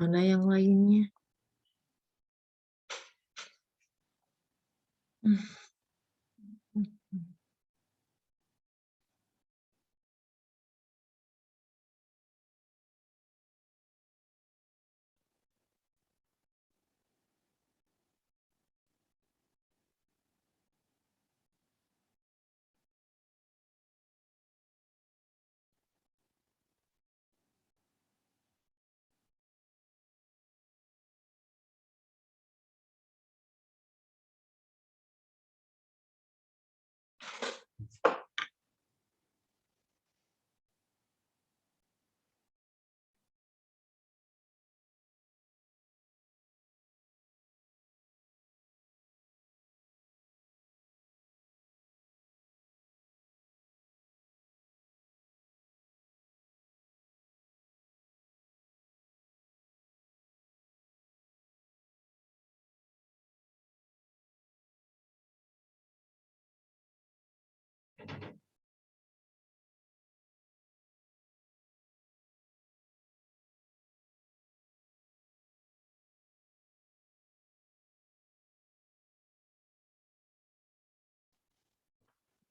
Mana yang lainnya?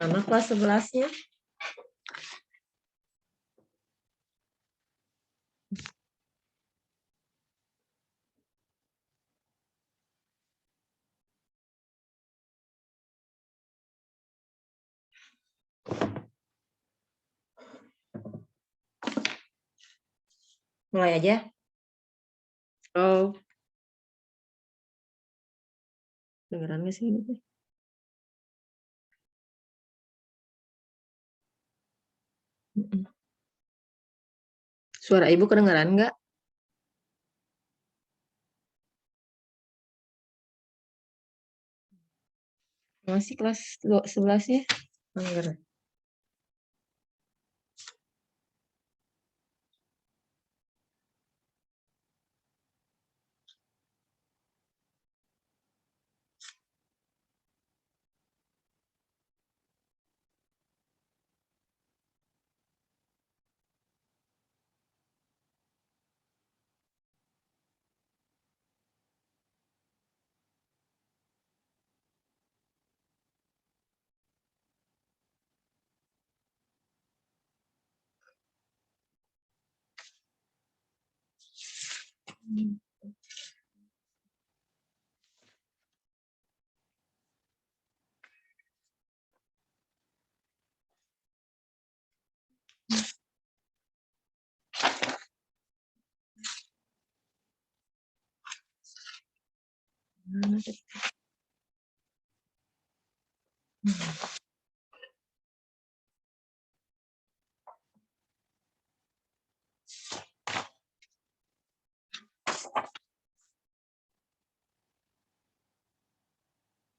Mana kelas 11-nya? Mulai aja. Oh. Dengeran nggak sih ini? Suara ibu kedengaran nggak? Masih kelas 11 ya? Enggak.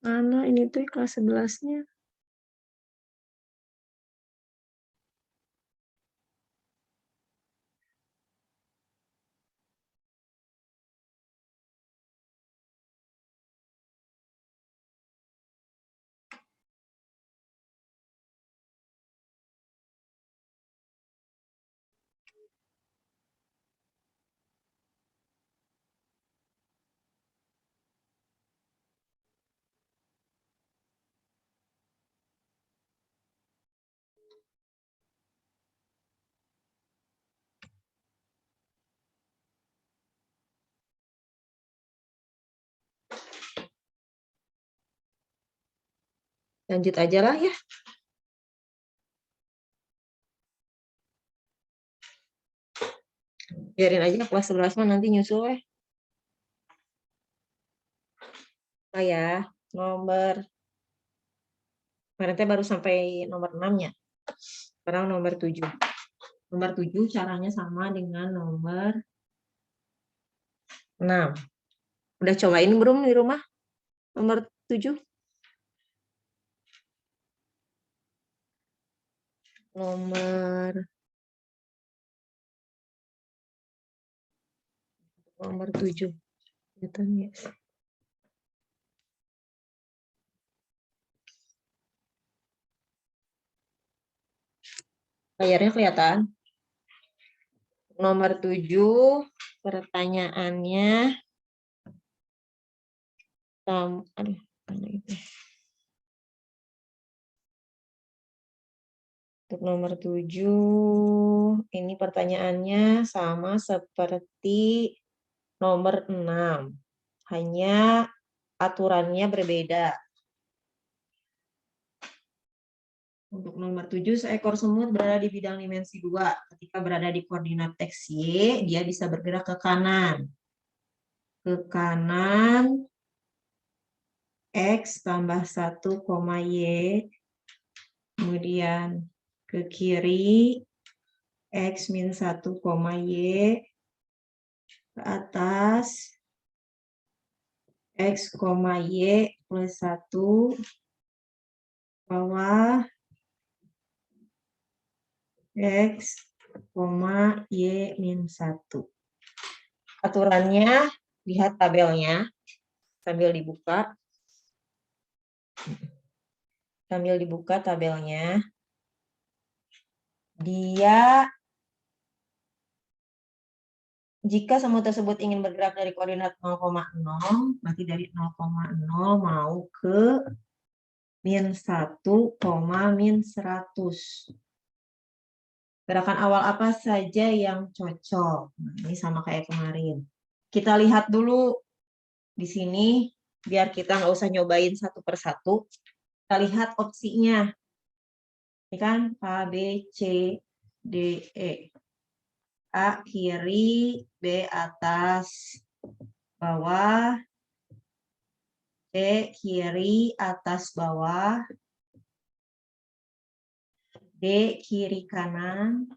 Mana ini tuh kelas 11-nya? Lanjut aja lah ya. Biarin aja kelas 11 mah nanti nyusul ya. Oh ya, nomor kemarin baru sampai nomor 6-nya. Sekarang nomor 7. Nomor 7 caranya sama dengan nomor 6. Udah cobain belum di rumah? Nomor 7. Nomor 7. Layarnya kelihatan. Nomor 7, pertanyaannya Untuk nomor 7, ini pertanyaannya sama seperti nomor 6. Hanya aturannya berbeda. Untuk nomor 7, seekor semut berada di bidang dimensi 2. Ketika berada di koordinat X, Y, dia bisa bergerak ke kanan. Ke kanan, X tambah 1, Y. Kemudian ke kiri, X min 1, Y. Ke atas, X, Y plus 1. Bawah, X, Y min 1. Aturannya, lihat tabelnya sambil dibuka. Sambil dibuka tabelnya. Jika semut tersebut ingin bergerak dari koordinat 0,0, berarti dari 0,0 mau ke min 1, min 100. Gerakan awal apa saja yang cocok? Nah, ini sama kayak kemarin. Kita lihat dulu di sini, biar kita nggak usah nyobain satu persatu. Kita lihat opsinya. Ini kan A, B, C, D, E. A kiri, B atas, bawah, C kiri, atas, bawah, D kiri, kanan,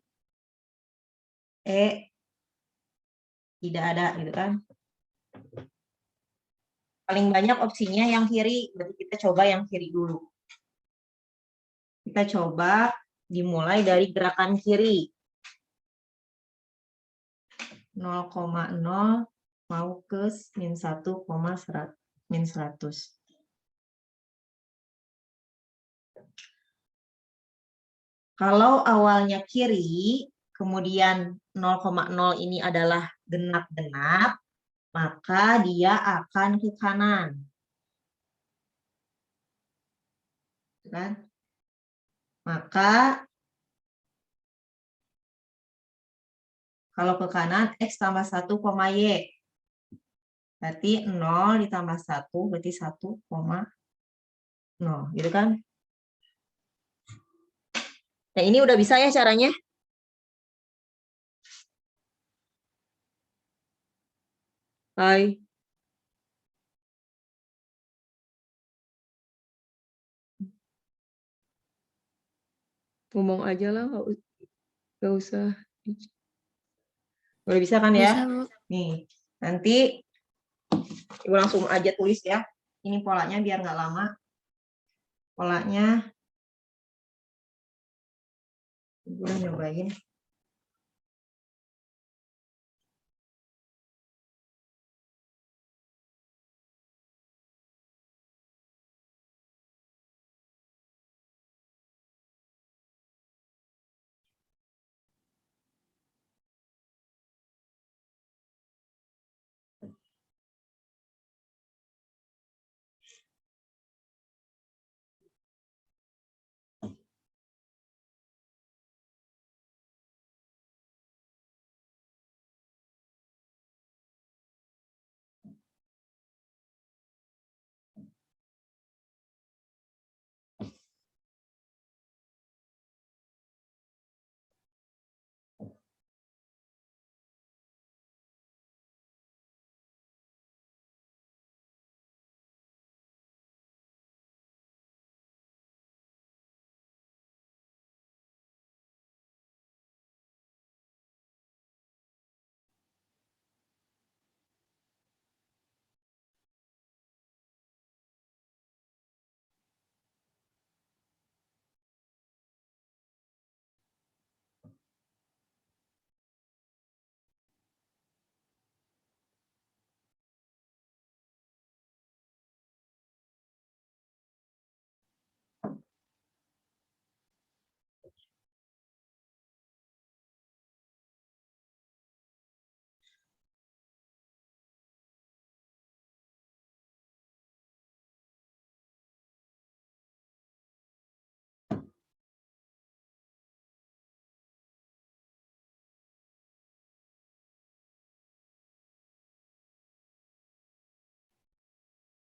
E tidak ada, gitu kan. Paling banyak opsinya yang kiri, berarti kita coba yang kiri dulu. Kita coba dimulai dari gerakan kiri. 0,0 mau ke min 1, min 100. Kalau awalnya kiri, kemudian 0,0 ini adalah genap-genap, maka dia akan ke kanan. Kan? Maka kalau ke kanan, X tambah 1, Y. Berarti 0 ditambah 1, berarti 1,0. Gitu kan? Nah, ini udah bisa ya caranya? Hai. Ngomong aja lah, nggak usah. Udah bisa kan ya? Bisa, Bu. Nih, nanti Ibu langsung aja tulis ya. Ini polanya biar nggak lama. Polanya, Ibu udah nyobain.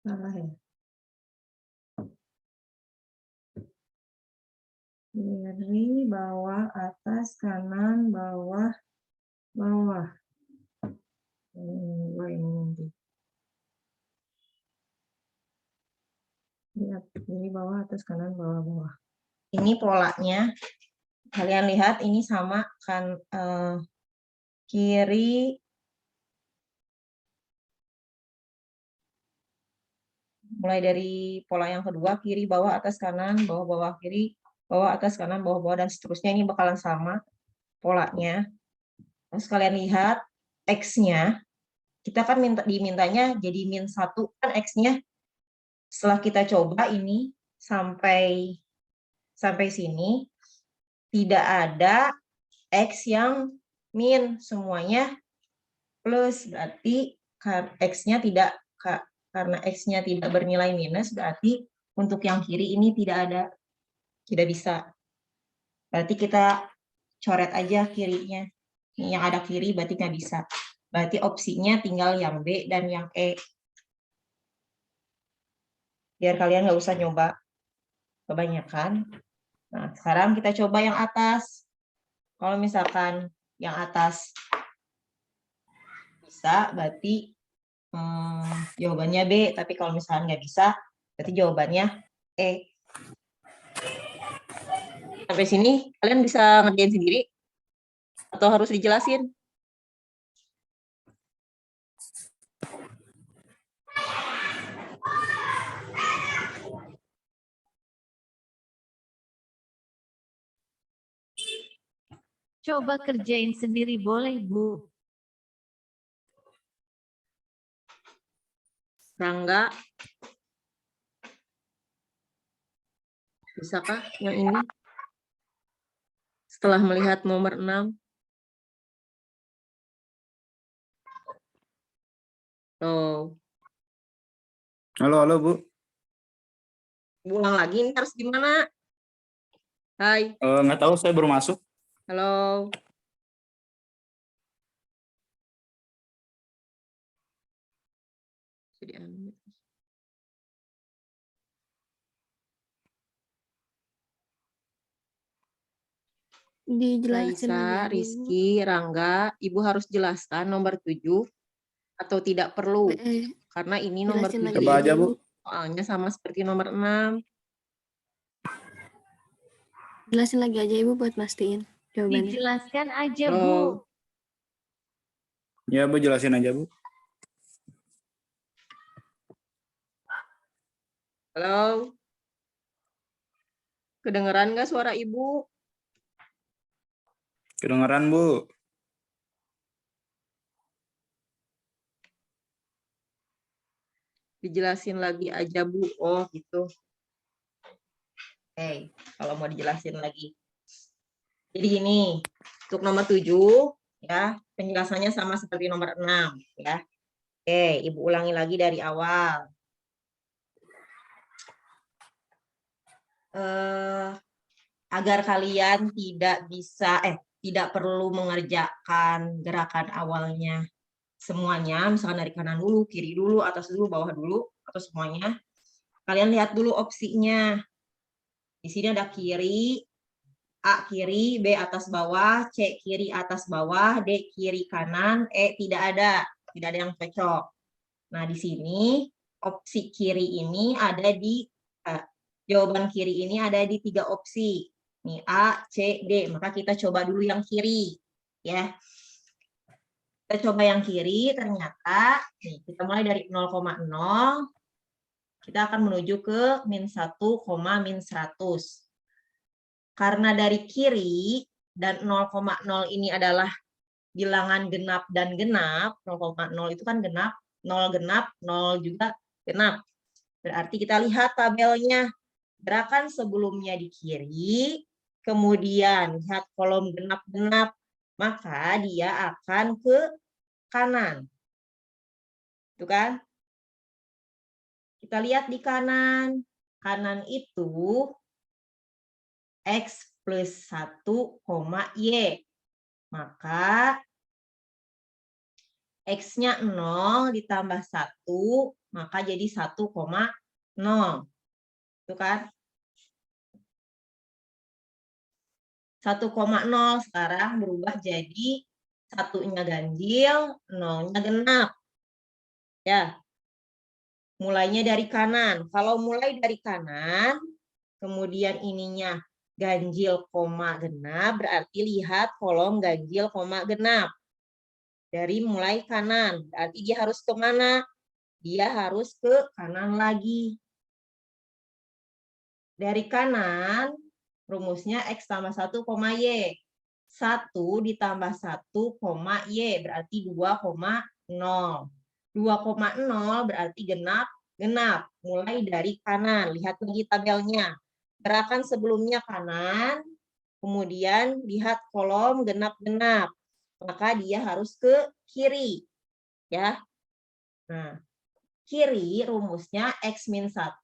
Salah ya. Kiri, bawah, atas, kanan, bawah, bawah. Ini nanti. Lihat, kiri, bawah, atas, kanan, bawah, bawah. Ini polanya. Kalian lihat ini sama kan, kiri, mulai dari pola yang kedua, kiri, bawah, atas, kanan, bawah, bawah, kiri, bawah, atas, kanan, bawah, bawah, dan seterusnya. Ini bakalan sama polanya. Terus kalian lihat X-nya, kita kan dimintanya jadi min 1, kan X-nya setelah kita coba ini sampai sini, tidak ada X yang min, semuanya plus, berarti X-nya tidak, karena X-nya tidak bernilai minus, berarti untuk yang kiri ini tidak ada, tidak bisa. Berarti kita coret aja kirinya. Ini yang ada kiri berarti nggak bisa. Berarti opsinya tinggal yang B dan yang E. Biar kalian nggak usah nyoba kebanyakan. Nah, sekarang kita coba yang atas. Kalau misalkan yang atas bisa, berarti jawabannya B. Tapi kalau misalkan nggak bisa, berarti jawabannya E. Sampai sini kalian bisa ngerjain sendiri? Atau harus dijelasin? Coba kerjain sendiri boleh, Bu. Rangga, bisakah yang ini? Setelah melihat nomor 6. Tuh. Halo, Bu. Ulang lagi, ini harus gimana? Hai. Nggak tahu, saya baru masuk. Halo. Dijelasin Raisa, lagi, Bu. Rizky, Rangga, Ibu harus jelaskan nomor 7 atau tidak perlu. Karena ini nomor Jelasin 7 lagi Coba aja, Bu. soalnya sama seperti nomor 6. Jelasin lagi aja Ibu buat mastiin jawabannya. Dijelaskan aja, Halo. Bu. Ya, Bu, jelasin aja, Bu. Halo. Kedengeran nggak suara Ibu? Kedengeran, Bu. Dijelasin lagi aja, Bu. Oh, gitu. Oke, kalau mau dijelasin lagi. Jadi gini, untuk nomor 7, ya, penjelasannya sama seperti nomor 6, ya. Oke, Ibu ulangi lagi dari awal. Agar kalian tidak perlu mengerjakan gerakan awalnya semuanya, misalkan dari kanan dulu, kiri dulu, atas dulu, bawah dulu, atau semuanya. Kalian lihat dulu opsinya. Di sini ada kiri, A kiri, B atas bawah, C kiri atas bawah, D kiri kanan, E tidak ada yang cocok. Nah, di sini opsi kiri ini ada di jawaban kiri ini ada di 3 opsi. Nih A, C, D. Maka kita coba dulu yang kiri, ya. Kita coba yang kiri, ternyata nih, kita mulai dari 0,0, kita akan menuju ke min 1, min 100. Karena dari kiri dan 0,0 ini adalah bilangan genap dan genap, 0,0 itu kan genap, 0 genap, 0 juga genap. Berarti kita lihat tabelnya. Gerakan sebelumnya di kiri, kemudian lihat kolom genap-genap, maka dia akan ke kanan. Itu kan? Kita lihat di kanan. Kanan itu X plus 1, Y. Maka X-nya 0 ditambah 1, maka jadi 1,0. Itu kan? 1,0 sekarang berubah jadi 1-nya ganjil, 0-nya genap. Ya. Mulainya dari kanan. Kalau mulai dari kanan, kemudian ininya ganjil koma genap, berarti lihat kolom ganjil koma genap. Dari mulai kanan, berarti dia harus ke mana? Dia harus ke kanan lagi. Dari kanan, rumusnya X tambah 1, Y. 1 ditambah 1, Y, berarti 2,0. 2,0 berarti genap, genap. Mulai dari kanan, lihat lagi tabelnya. Gerakan sebelumnya kanan, kemudian lihat kolom genap-genap. Maka dia harus ke kiri. Ya. Nah, kiri rumusnya X min 1,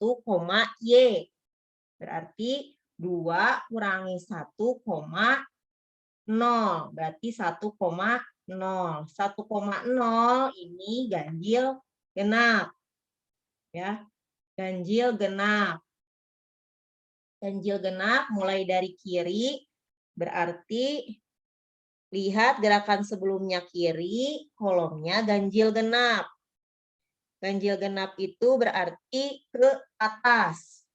Y. Berarti 2 kurangi 1,0. Berarti 1,0. 1,0 ini ganjil genap. Ya. Ganjil genap. Ganjil genap mulai dari kiri, berarti lihat gerakan sebelumnya kiri, kolomnya ganjil genap. Ganjil genap itu berarti ke atas.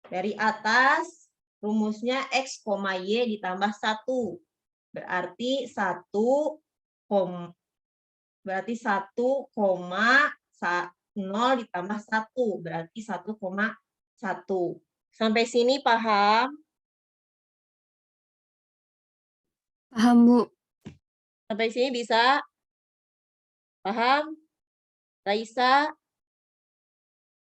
Dari atas, rumusnya X, Y ditambah 1. Berarti 1, berarti 1,0 ditambah 1. Berarti 1,1. Sampai sini paham? Paham, Bu. Sampai sini bisa? Paham? Raisa?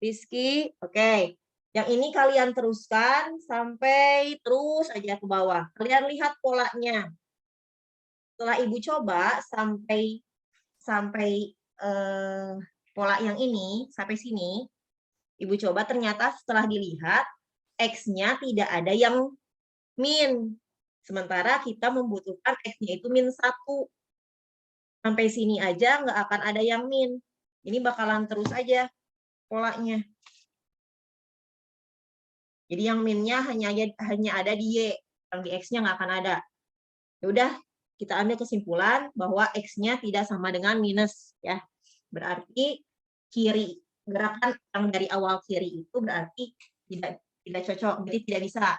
Rizky? Oke. Yang ini kalian teruskan sampai terus aja ke bawah. Kalian lihat polanya. Setelah Ibu coba sampai pola yang ini, sampai sini, Ibu coba ternyata setelah dilihat, X-nya tidak ada yang min. Sementara kita membutuhkan X-nya itu min 1. Sampai sini aja nggak akan ada yang min. Ini bakalan terus aja polanya. Jadi yang minnya hanya ada di Y, yang di X-nya nggak akan ada. Ya udah, kita ambil kesimpulan bahwa X-nya tidak sama dengan minus. Ya, berarti kiri, gerakan yang dari awal kiri itu berarti tidak cocok, berarti tidak bisa.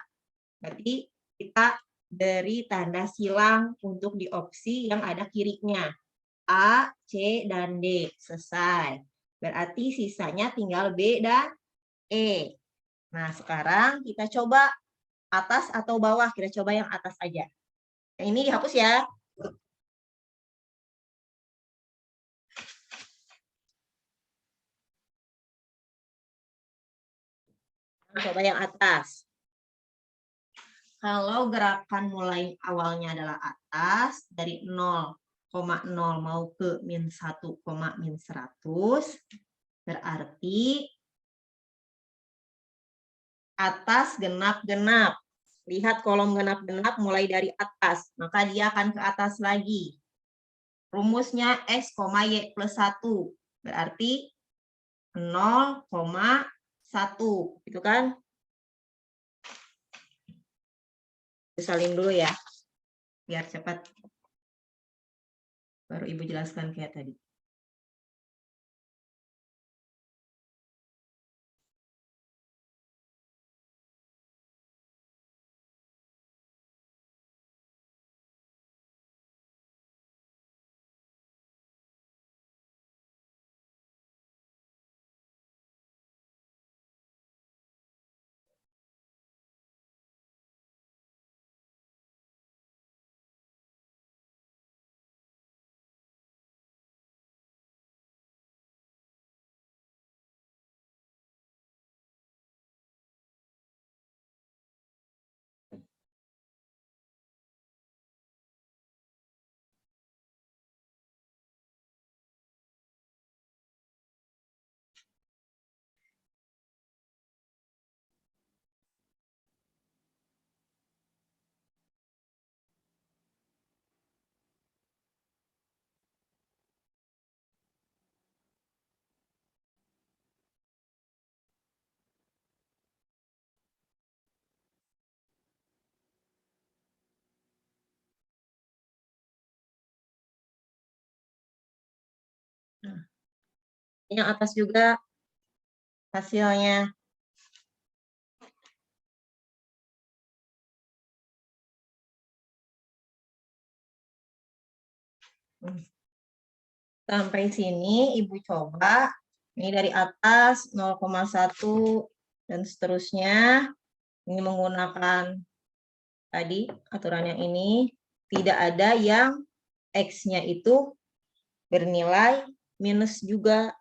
Berarti kita beri tanda silang untuk di opsi yang ada kirinya. A, C, dan D. Selesai. Berarti sisanya tinggal B dan E. Nah, sekarang kita coba atas atau bawah. Kita coba yang atas aja. Yang ini dihapus ya. Coba yang atas. Kalau gerakan mulai awalnya adalah atas, dari 0,0 mau ke min 1, min 100, berarti atas genap-genap. Lihat kolom genap-genap mulai dari atas, maka dia akan ke atas lagi. Rumusnya X, Y plus 1, berarti 0,1, gitu kan? Salin dulu ya, biar cepat. Baru Ibu jelaskan kayak tadi. Nah, yang atas juga hasilnya. Sampai sini Ibu coba. Ini dari atas 0,1 dan seterusnya. Ini menggunakan tadi aturan yang ini. Tidak ada yang X-nya itu bernilai minus juga.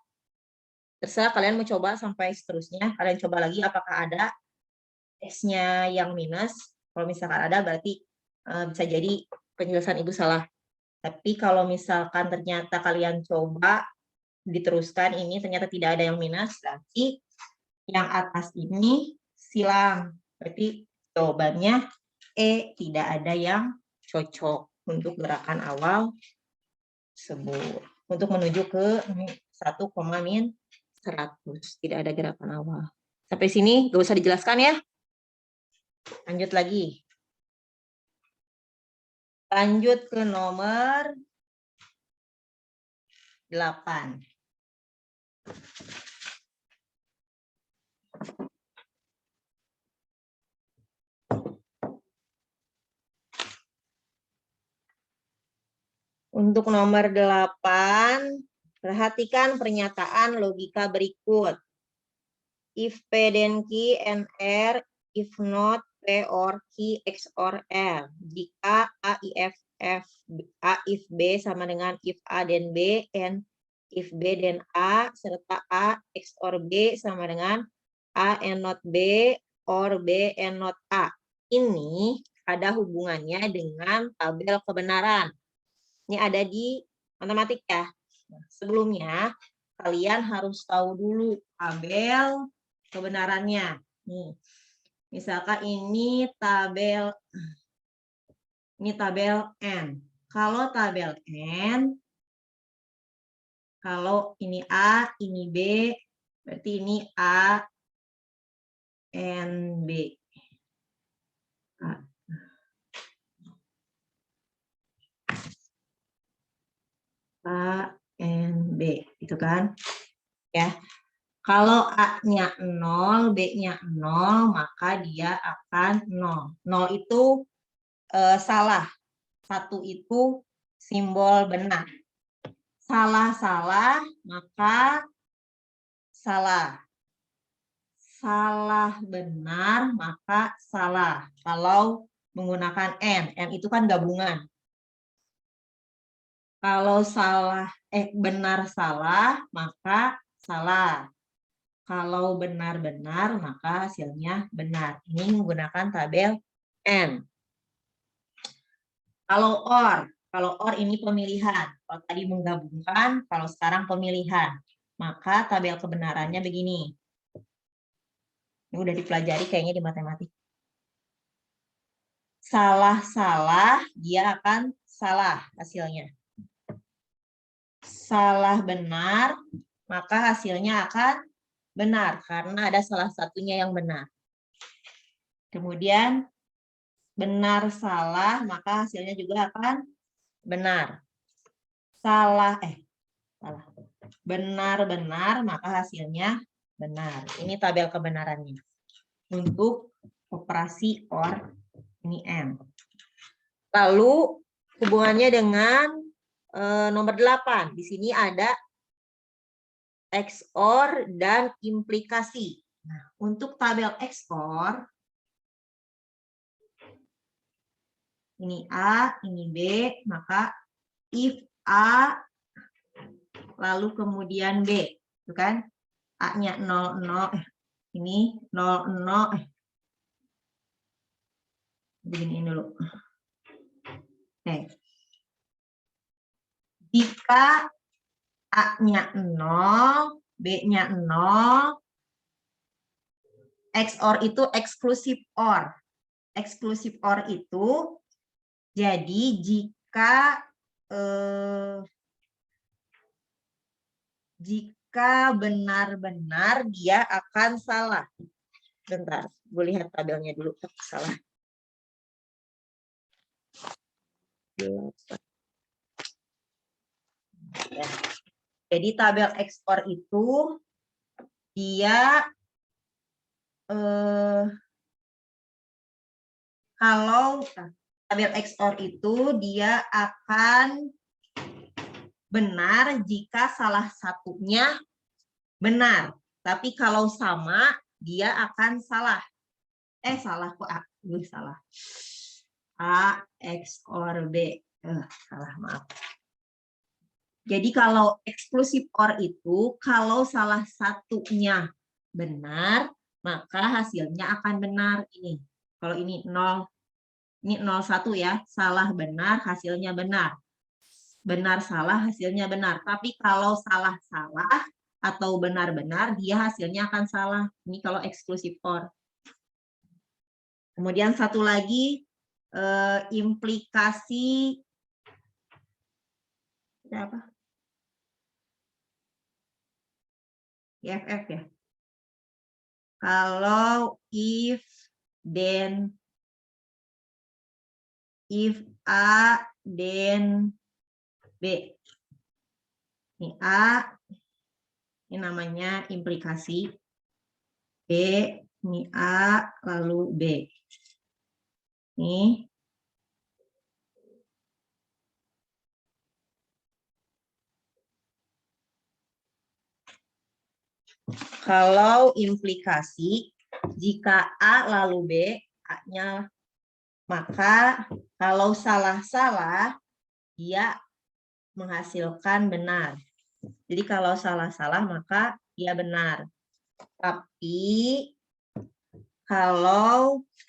Terserah kalian mau coba sampai seterusnya. Kalian coba lagi apakah ada X-nya yang minus. Kalau misalkan ada berarti bisa jadi penjelasan Ibu salah. Tapi kalau misalkan ternyata kalian coba diteruskan ini ternyata tidak ada yang minus, berarti yang atas ini silang. Berarti jawabannya E, tidak ada yang cocok untuk gerakan awal tersebut. Untuk menuju ke 1,-100. Tidak ada gerakan awal. Sampai sini gak usah dijelaskan ya. Lanjut lagi. Lanjut ke nomor 8. Untuk nomor 8, perhatikan pernyataan logika berikut. If P then Q and R, if not P or Q X or R. Jika A if B sama dengan if A dan B, and if B dan A, serta A X or B sama dengan A and not B, or B and not A. Ini ada hubungannya dengan tabel kebenaran. Ini ada di matematika. Nah, sebelumnya, kalian harus tahu dulu tabel kebenarannya. Nih, misalkan ini tabel N. Kalau tabel N, kalau ini A, ini B, berarti ini A, N, B. A, N, B. Itu kan? Ya. Kalau A-nya 0, B-nya 0, maka dia akan 0. 0 itu salah. 1 itu simbol benar. Salah-salah, maka salah. Salah benar, maka salah. Kalau menggunakan N. N itu kan gabungan. Kalau benar salah, maka salah. Kalau benar-benar, maka hasilnya benar. Ini menggunakan tabel N. Kalau OR ini pemilihan. Kalau tadi menggabungkan, kalau sekarang pemilihan. Maka tabel kebenarannya begini. Ini udah dipelajari kayaknya di matematik. Salah-salah, dia akan salah hasilnya. Salah benar, maka hasilnya akan benar. Karena ada salah satunya yang benar. Kemudian, benar salah, maka hasilnya juga akan benar. Benar-benar, maka hasilnya benar. Ini tabel kebenarannya. Untuk operasi OR, ini N. Lalu, hubungannya dengan nomor 8. Di sini ada XOR dan implikasi. Nah, untuk tabel XOR, ini A, ini B, maka if A, lalu kemudian B. Itu kan? A-nya 0, 0, ini 0, 0, beginiin dulu. Oke. Jika A-nya 0, B-nya 0, XOR itu eksklusif OR. Eksklusif OR itu, jadi jika benar-benar dia akan salah. Bentar, gue lihat tabelnya dulu. Salah. Ya. Oke, Jadi tabel ekspor itu dia kalau tabel ekspor itu dia akan benar jika salah satunya benar. Tapi kalau sama, dia akan salah. Salah kok. Salah. A XOR B. Salah, maaf. Jadi kalau eksklusif OR itu, kalau salah satunya benar, maka hasilnya akan benar. Ini. Kalau ini 0, ini 01 ya. Salah benar, hasilnya benar. Benar salah, hasilnya benar. Tapi kalau salah-salah atau benar-benar, dia hasilnya akan salah. Ini kalau eksklusif OR. Kemudian satu lagi, implikasi apa? IFF ya. Kalau if A then B. Ini A, ini namanya implikasi. B, ini A, lalu B. Nih. Kalau implikasi, jika A lalu B, A-nya, maka kalau salah-salah, dia menghasilkan benar. Jadi kalau salah-salah, maka dia benar. Tapi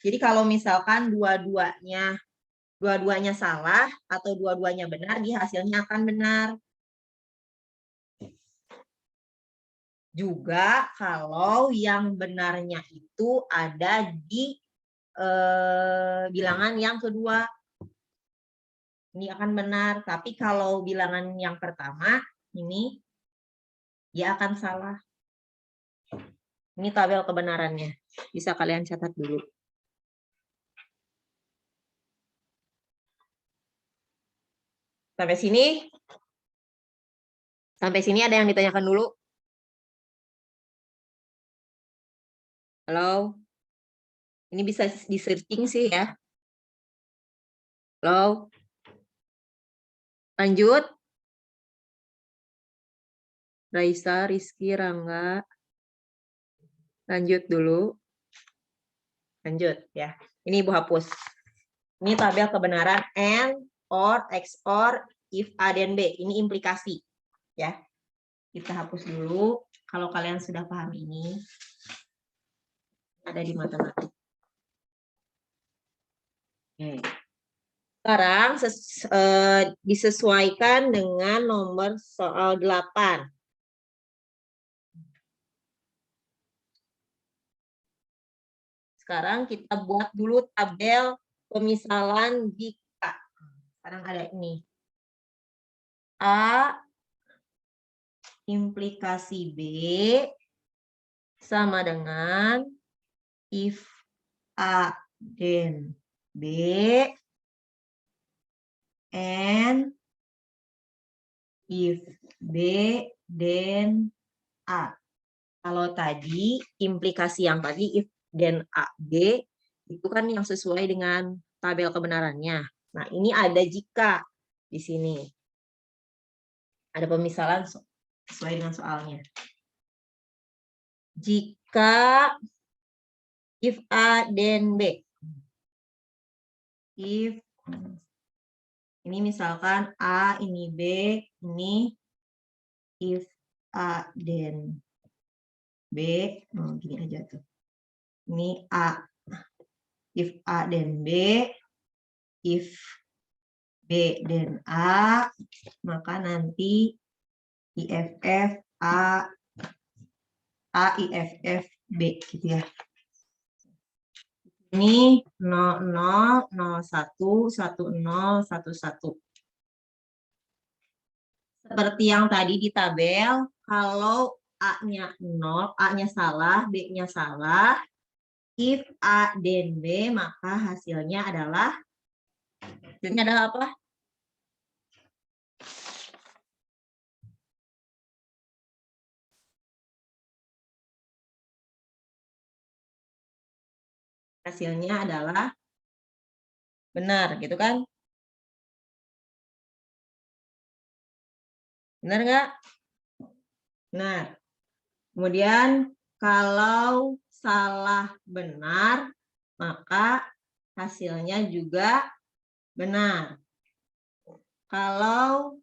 jadi kalau misalkan dua-duanya salah atau dua-duanya benar, dia hasilnya akan benar. Juga kalau yang benarnya itu ada di bilangan yang kedua, ini akan benar. Tapi kalau bilangan yang pertama, ini dia akan salah. Ini tabel kebenarannya. Bisa kalian catat dulu. Sampai sini? Sampai sini ada yang ditanyakan dulu? Halo? Ini bisa di-searching sih ya. Halo? Lanjut? Raisa, Rizky, Rangga. Lanjut dulu. Lanjut ya. Ini Ibu hapus. Ini tabel kebenaran AND, OR, XOR, if A dan B. Ini implikasi. Ya. Kita hapus dulu. Kalau kalian sudah paham ini, ada di matematik. Oke. Sekarang disesuaikan dengan nomor soal 8. Sekarang kita buat dulu tabel pemisalan jika. Sekarang ada ini. A implikasi B sama dengan if A dan B and if B dan A. Kalau tadi implikasi yang tadi if dan A, B itu kan yang sesuai dengan tabel kebenarannya. Nah, ini ada jika di sini. Ada pemisalan sesuai dengan soalnya. Jika if A dan B. If ini misalkan A, ini B, ini if A dan B, gini aja tuh. Ini A, if A dan B, if B dan A, maka nanti IFF A IFF B gitu ya. Ini 00, 01, 10, 11. Seperti yang tadi di tabel, kalau A-nya 0, A-nya salah, B-nya salah, if A dan B, maka hasilnya adalah apa? hasilnya adalah benar, gitu kan? Benar nggak? Benar. Kemudian kalau salah benar, maka hasilnya juga benar. Kalau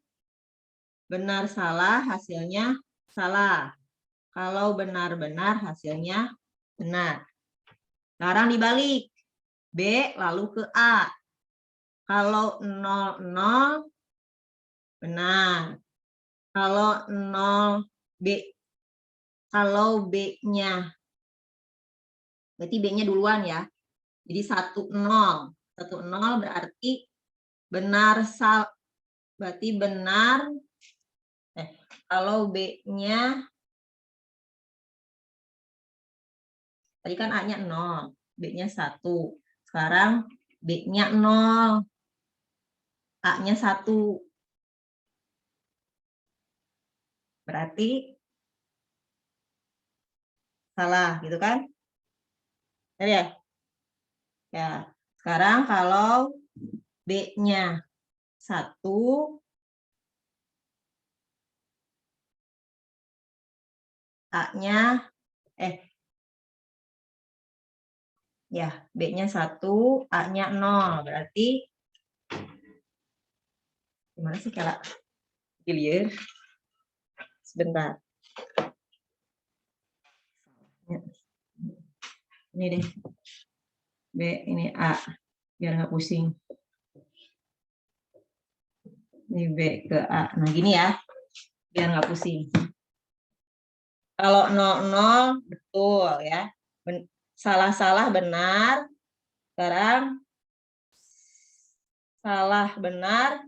benar salah, hasilnya salah. Kalau benar-benar, hasilnya benar. Sekarang dibalik. B lalu ke A. Kalau 0, 0, benar. Kalau 0, B. Kalau B-nya, berarti B-nya duluan ya. Jadi 1, 0. 1, 0 berarti benar berarti benar. Kalau B-nya, tadi kan A-nya 0, B-nya 1. Sekarang B-nya 0, A-nya 1. Berarti salah, gitu kan? Tadi ya? Ya. Sekarang kalau B-nya 1, A-nya ya, B-nya 1, A-nya 0. Berarti gimana sih kalau clear? Sebentar. Ini deh. B, ini A. Biar nggak pusing. Ini B ke A. Nah, gini ya. Biar nggak pusing. Kalau 0, 0, betul ya. Salah-salah benar. Sekarang salah benar.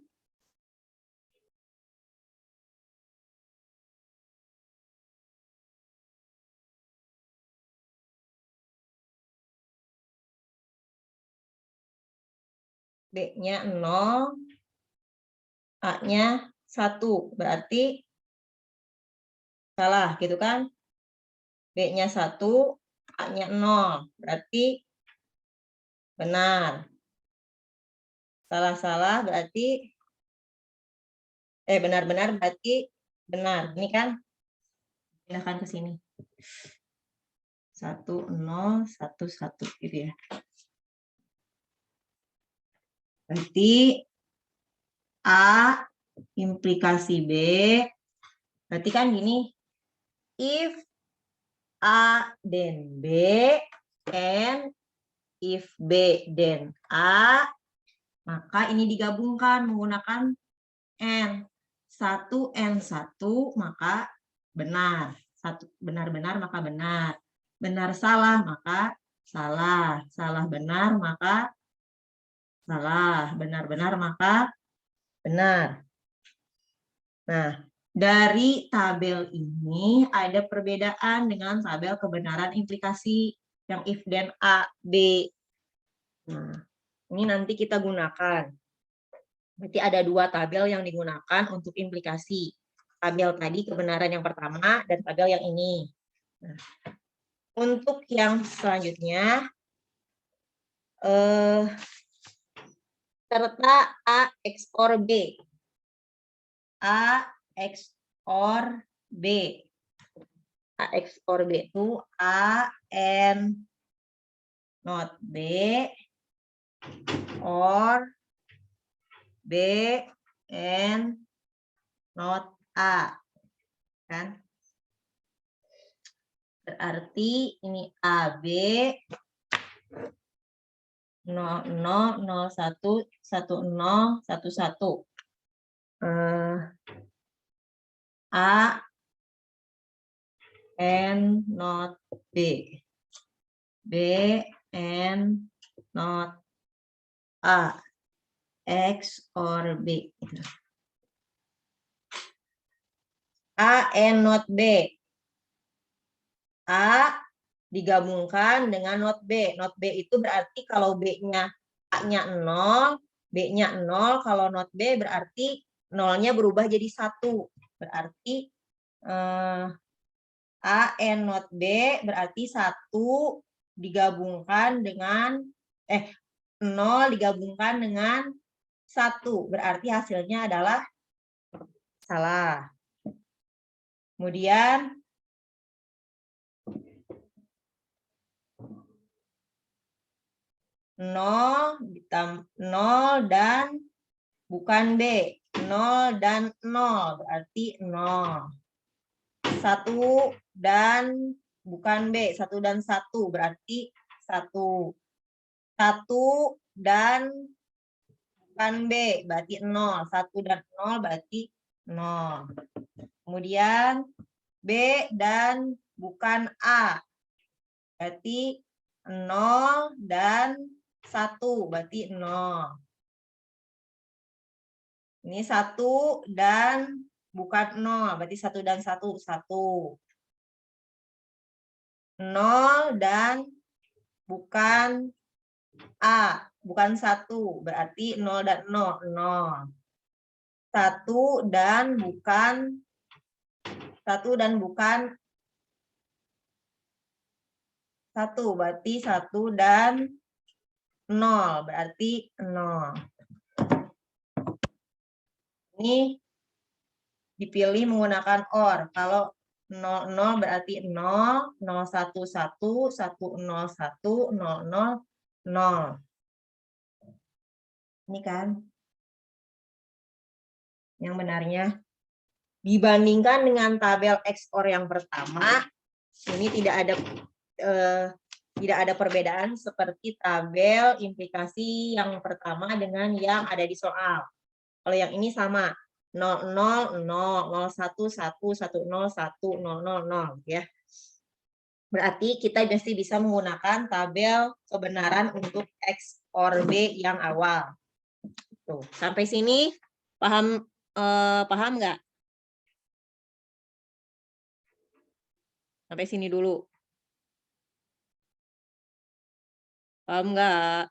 B-nya 0, A-nya 1. Berarti salah, gitu kan? B-nya 1, A-nya 0. Berarti benar. Salah-salah berarti benar-benar berarti benar. Ini kan pindahkan ke sini. 1, 0, 1, 1 gitu ya. Berarti A implikasi B. Berarti kan gini. If A then B and if B then A, maka ini digabungkan menggunakan N. 1 N 1 maka benar. Benar-benar maka benar. Benar salah maka salah. Salah benar maka salah. Benar-benar maka benar. Nah, dari tabel ini ada perbedaan dengan tabel kebenaran implikasi yang if dan A, B. Nah, ini nanti kita gunakan. Berarti ada 2 tabel yang digunakan untuk implikasi. Tabel tadi kebenaran yang pertama dan tabel yang ini. Nah, untuk yang selanjutnya, serta A XOR B. A XOR B. A XOR B itu A and not B or B and not A. Kan? Berarti ini AB 00 01 10 11. A and not B. B and not A. X or B. A and not B. A digabungkan dengan not B. Not B itu berarti kalau B-nya A-nya 0, B-nya 0, kalau not B berarti 0-nya berubah jadi 1. Berarti A and not B berarti 1 digabungkan dengan 0 digabungkan dengan 1. Berarti hasilnya adalah salah. Kemudian 0 dan bukan B. 0 dan 0 berarti 0. 1 dan bukan B. 1 dan 1 berarti 1. 1 dan bukan B berarti 0. 1 dan 0 berarti 0. Kemudian B dan bukan A berarti 0 dan 1 berarti 0. Ini 1 dan bukan 0 berarti 1 dan 1 1. 0 dan bukan A bukan 1 berarti 0 dan 0 0. 1 dan bukan 1 berarti 1 dan 0 berarti 0. Ini dipilih menggunakan OR. Kalau 00 berarti 0, 011, 101, 00, 0. Ini kan yang benarnya. Dibandingkan dengan tabel XOR yang pertama, ini tidak ada perbedaan seperti tabel implikasi yang pertama dengan yang ada di soal. Kalau yang ini sama, 00, 0, 01, 1, 10, 1, 00, 0 ya. Berarti kita masih bisa menggunakan tabel kebenaran untuk X or B yang awal. Tuh, sampai sini paham nggak? Sampai sini dulu. Paham nggak?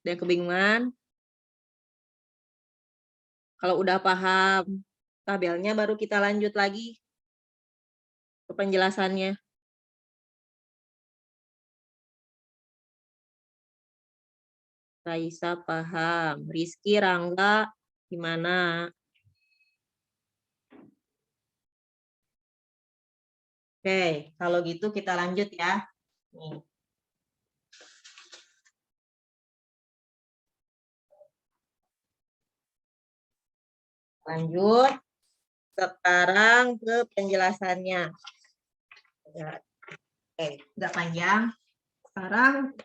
Ada kebingungan? Kalau udah paham tabelnya, baru kita lanjut lagi ke penjelasannya. Raisa paham. Rizky, Rangga, gimana? Oke, kalau gitu kita lanjut ya. Nih. Lanjut. Sekarang ke penjelasannya. Oke, nggak panjang. Sekarang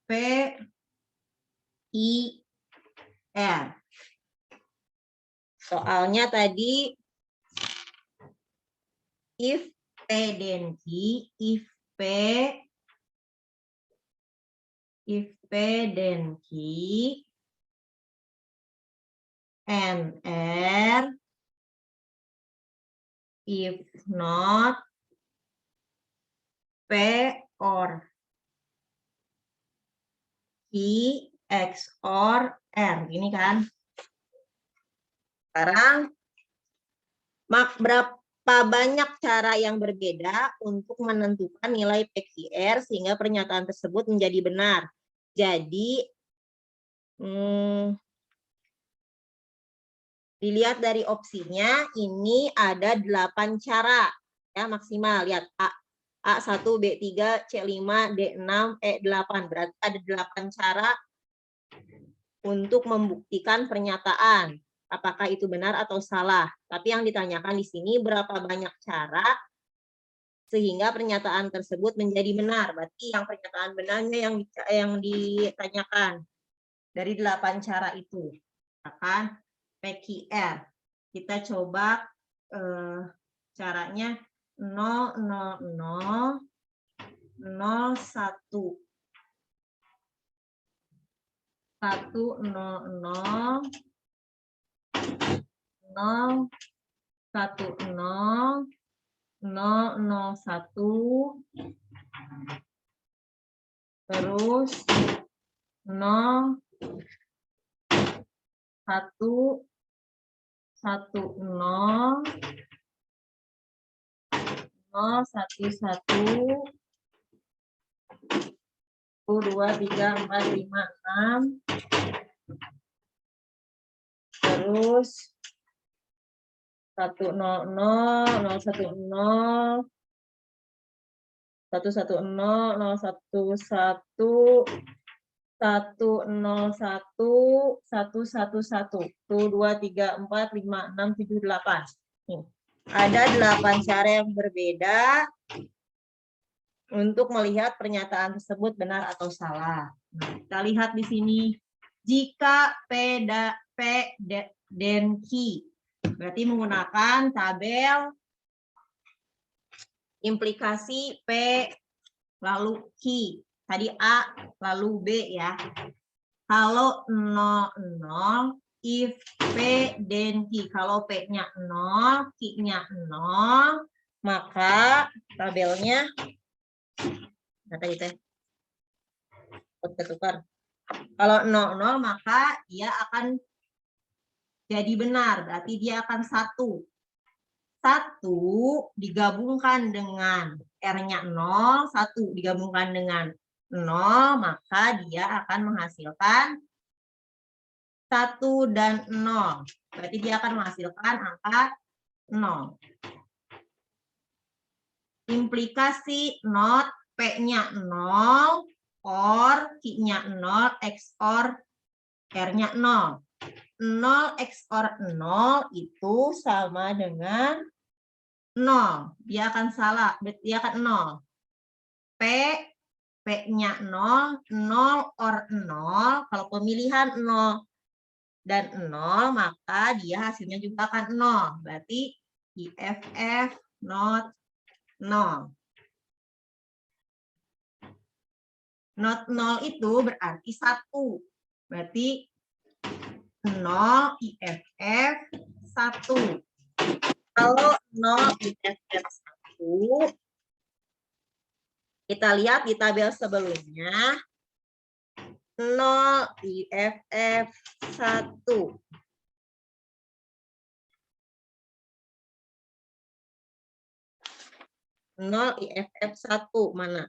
P, I, R. Soalnya tadi if P dan Q, if P dan Q, and R, if not P or Q, X or R. Gini kan. Sekarang berapa banyak cara yang berbeda untuk menentukan nilai PQR sehingga pernyataan tersebut menjadi benar. Jadi dilihat dari opsinya, ini ada 8 cara ya maksimal. Lihat A1, B3, C5, D6, E8. Berarti ada 8 cara untuk membuktikan pernyataan. Apakah itu benar atau salah. Tapi yang ditanyakan di sini berapa banyak cara sehingga pernyataan tersebut menjadi benar. Berarti yang pernyataan benarnya yang ditanyakan dari 8 cara itu. Akan PQR. Kita coba caranya 0, 0, 0, 0, 1. 1, 0, 0, 0, 1, 0, 0, 0, 1, terus 0, 1, 1, 0, 0, 1, 1, 1, 2, 3, 4, 5, 6. Terus 100, 010, 110, 011, 101, 111. 1, 2, 3, 4, 5, 6, 7, 8. Nih. Ada 8 cara yang berbeda untuk melihat pernyataan tersebut benar atau salah. Nah, kita lihat di sini. Jika P dan Q, berarti menggunakan tabel implikasi P lalu Q. Tadi A lalu B ya. Kalau 0, if P dan Q. Kalau P-nya 0, Q-nya 0, maka tabelnya tadi teh tukar. Kalau 0, maka dia akan jadi benar. Berarti dia akan 1. 1 digabungkan dengan R-nya 0, 1 digabungkan dengan 0, maka dia akan menghasilkan 1 dan 0. Berarti dia akan menghasilkan angka 0. Implikasi not P-nya 0, or Q-nya 0, XOR R-nya 0. 0 XOR 0 itu sama dengan 0. Dia akan salah, dia akan 0. P-nya 0, 0 or 0. Kalau pemilihan 0 dan 0, maka dia hasilnya juga akan 0. Berarti IFF not 0. Not 0 itu berarti 1. Berarti 0 IFF 1. Kalau 0 IFF 1, kita lihat di tabel sebelumnya. 0 IFF 1. IFF 1 mana?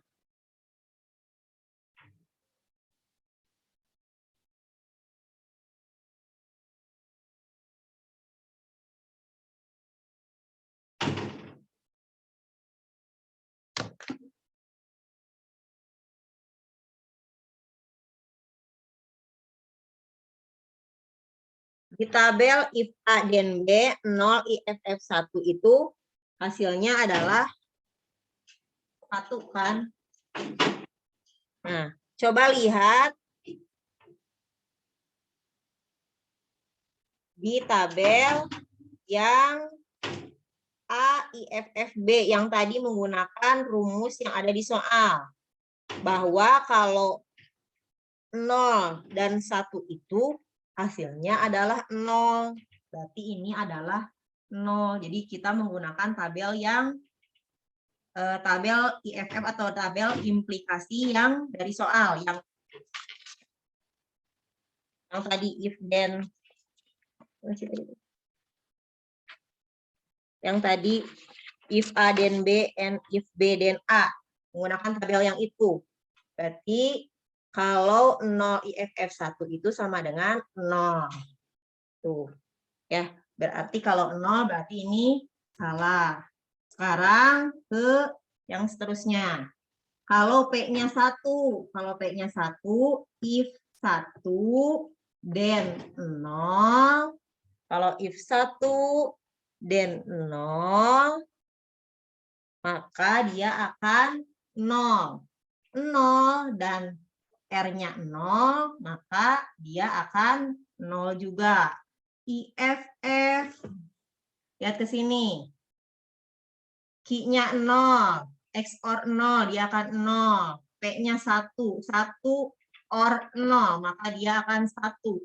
Di tabel if A dan B, 0 IFF 1 itu hasilnya adalah 1 kan? Nah, coba lihat di tabel yang A IFF B yang tadi menggunakan rumus yang ada di soal. Bahwa kalau 0 dan 1 itu hasilnya adalah 0. Berarti ini adalah 0. Jadi kita menggunakan tabel yang tabel IFF atau tabel implikasi yang dari soal yang tadi if then yang tadi if A dan B and if B dan A, menggunakan tabel yang itu. Berarti kalau 0 IFF 1 itu sama dengan 0. Tuh. Ya, berarti kalau 0 berarti ini salah. Sekarang ke yang seterusnya. Kalau P-nya 1, if 1 dan 0. Kalau if 1 dan 0, maka dia akan 0. 0 dan R-nya 0, maka dia akan 0 juga. IFF, lihat ke sini. Q-nya 0, XOR 0, dia akan 0. P-nya 1, 1 or 0, maka dia akan 1.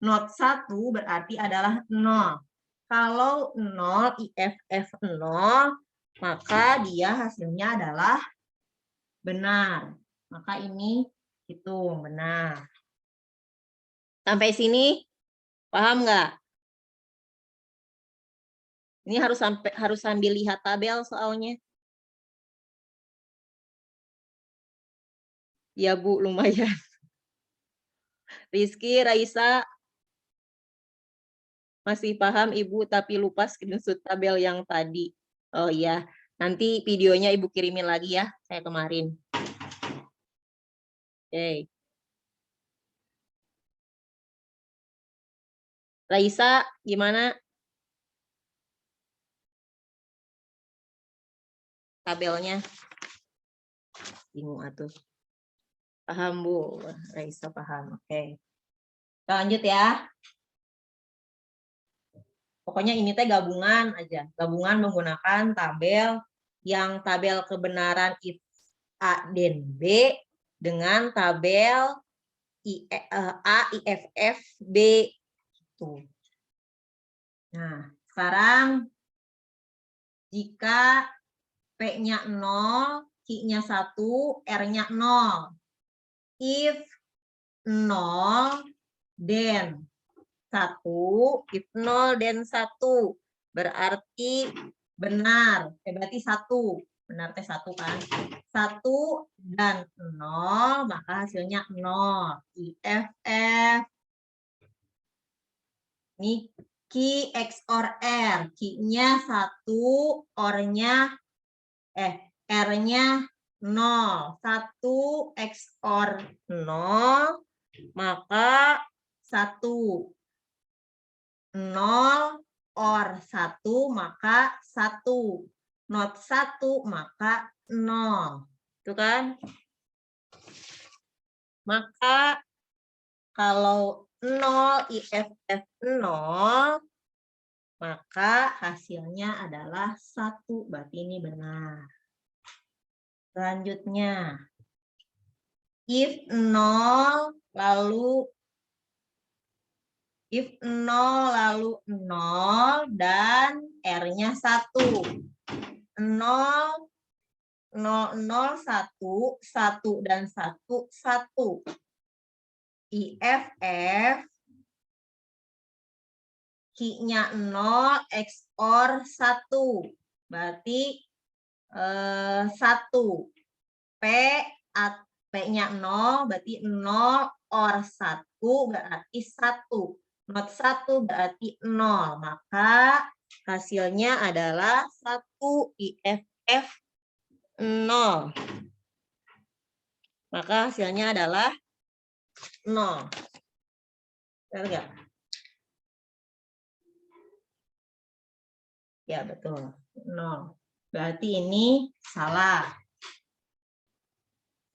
Not 1 berarti adalah 0. Kalau 0 IFF 0, maka dia hasilnya adalah benar. Maka ini hitung benar. Sampai sini paham nggak? Ini harus sambil lihat tabel soalnya. Ya Bu, lumayan. Rizky, Raisa, masih paham Ibu tapi lupa screenshot tabel yang tadi. Oh iya, nanti videonya Ibu kirimin lagi ya, saya kemarin. Oke. Raisa, gimana? Tabelnya? Bingung atuh. Paham Bu, Raisa paham. Oke. Kita lanjut ya. Pokoknya ini teh gabungan aja. Gabungan menggunakan tabel yang tabel kebenaran if A dan B dengan tabel A, IFF, B. Tuh. Nah, sekarang jika P-nya 0, Q-nya 1, R-nya 0. If 0 dan 1, if 0 dan 1 berarti benar. Berarti 1. Benar teh 1 kan? 1 dan 0 maka hasilnya 0. IFF. Ini Q XOR R. Q-nya 1, R-nya 0. 1 XOR 0 maka 1. 0 OR 1 maka 1. Not 1 maka 0. Itu kan? Maka kalau 0 IFF 0 maka hasilnya adalah 1. Berarti ini benar. Selanjutnya if 0 lalu 0 dan R-nya 1. 0, 0, 0, 1, 1 dan 1, 1. IFF Q-nya 0 XOR 1. Berarti 1. P-nya 0 berarti 0 OR 1 berarti 1. Not 1 berarti 0. Maka hasilnya adalah 1 IFF 0. Maka hasilnya adalah 0. Benar nggak? Ya, betul. 0. Berarti ini salah.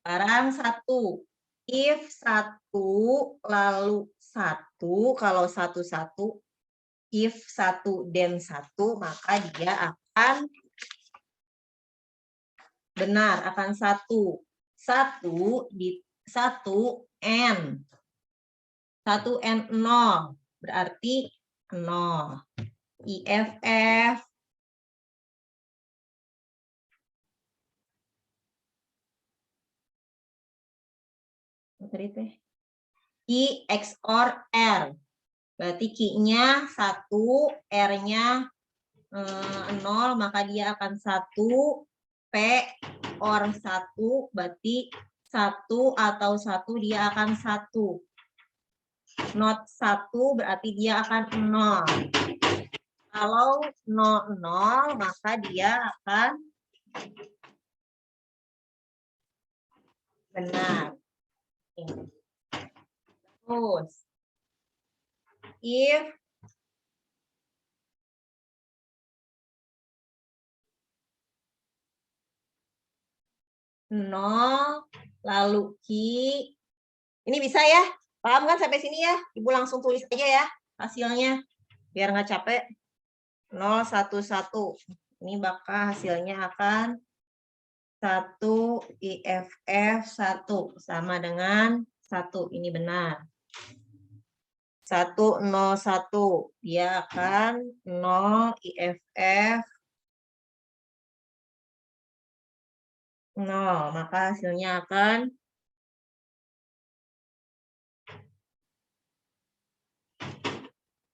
Sekarang 1. If 1 lalu 1, kalau 1, 1. If 1 dan 1, maka dia akan benar, akan 1. 1 di 1 N. 1 N 0. Berarti 0. IFF I XOR R. Berarti Q-nya 1, R-nya 0, maka dia akan 1. P OR 1, berarti 1 atau 1 dia akan 1. Not 1 berarti dia akan 0. Kalau 0, 0, maka dia akan benar. Terus, if 0 lalu Q, ini bisa ya? Paham kan sampai sini ya? Ibu langsung tulis aja ya hasilnya, biar nggak capek. 0, 1, 1. Ini bakal hasilnya akan 1 IFF 1 sama dengan 1. Ini benar. 1, 0, 1. Dia akan 0 IFF 0. Maka hasilnya akan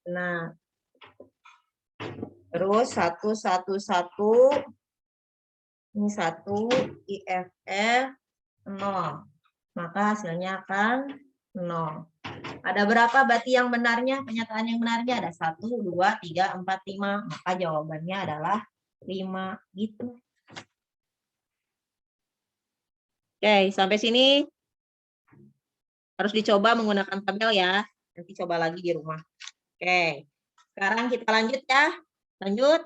benar. Terus 1, 1, 1. Ini 1 IFF 0. maka hasilnya akan 0. Ada berapa berarti yang benarnya? Pernyataan yang benarnya ada 1, 2, 3, 4, 5. Maka jawabannya adalah 5 gitu. Oke, sampai sini harus dicoba menggunakan tabel ya. Nanti coba lagi di rumah. Oke, sekarang kita lanjut ya. Lanjut.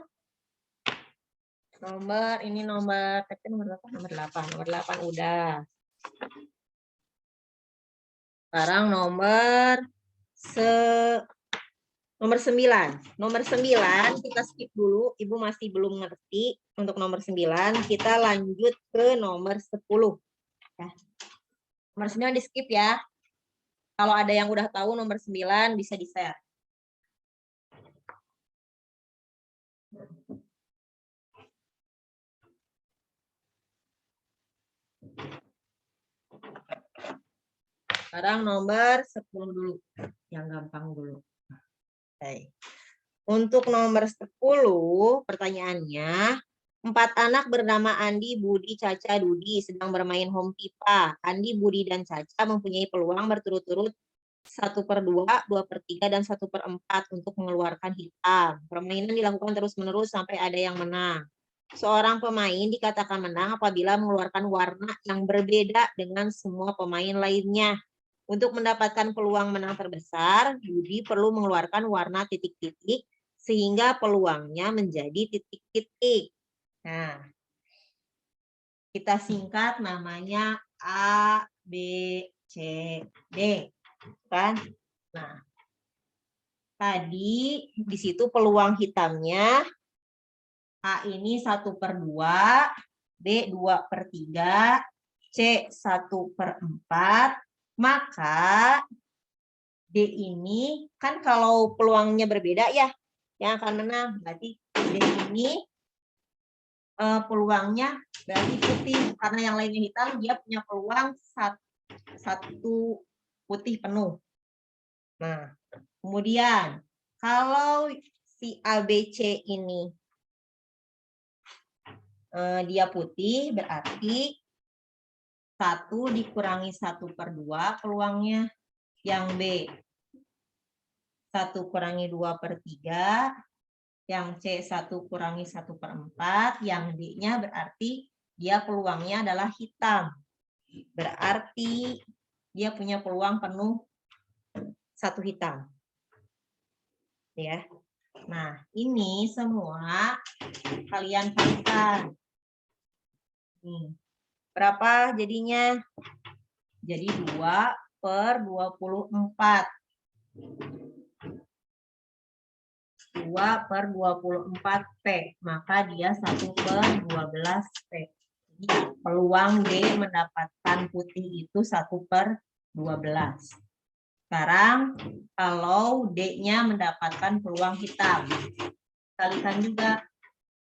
Nomor berapa? Nomor 8. Nomor 8 udah. Sekarang nomor 9. Nomor 9 kita skip dulu. Ibu masih belum ngerti. Untuk nomor 9 kita lanjut ke nomor 10. Ya. Nomor 9 di skip ya. Kalau ada yang udah tahu nomor 9 bisa di-share. Sekarang nomor 10 dulu. Yang gampang dulu. Oke. Untuk nomor 10, pertanyaannya, 4 anak bernama Andi, Budi, Caca, Dudi sedang bermain home pipa. Andi, Budi, dan Caca mempunyai peluang berturut-turut 1/2, 2/3, dan 1/4 untuk mengeluarkan hitam. Permainan dilakukan terus-menerus sampai ada yang menang. Seorang pemain dikatakan menang apabila mengeluarkan warna yang berbeda dengan semua pemain lainnya. Untuk mendapatkan peluang menang terbesar, Budi perlu mengeluarkan warna titik-titik sehingga peluangnya menjadi titik-titik. Nah, kita singkat namanya A, B, C, D. Kan? Nah, tadi di situ peluang hitamnya A ini 1/2, B 2/3, C 1/4, maka D ini kan kalau peluangnya berbeda ya, yang akan menang. Berarti D ini peluangnya berarti putih, karena yang lainnya hitam, dia punya peluang 1 putih penuh. Nah, kemudian kalau si ABC ini dia putih, berarti 1 dikurangi 1/2 peluangnya. Yang B 1 kurangi 2/3, yang C 1 kurangi 1/4, yang D-nya berarti dia peluangnya adalah hitam. Berarti dia punya peluang penuh 1 hitam. Ya. Nah, ini semua kalian kalikan. Berapa jadinya? Jadi 2/24. 2/24 P, maka dia 1/12 P. Jadi peluang D mendapatkan putih itu 1/12. Sekarang kalau D-nya mendapatkan peluang hitam, kalikan juga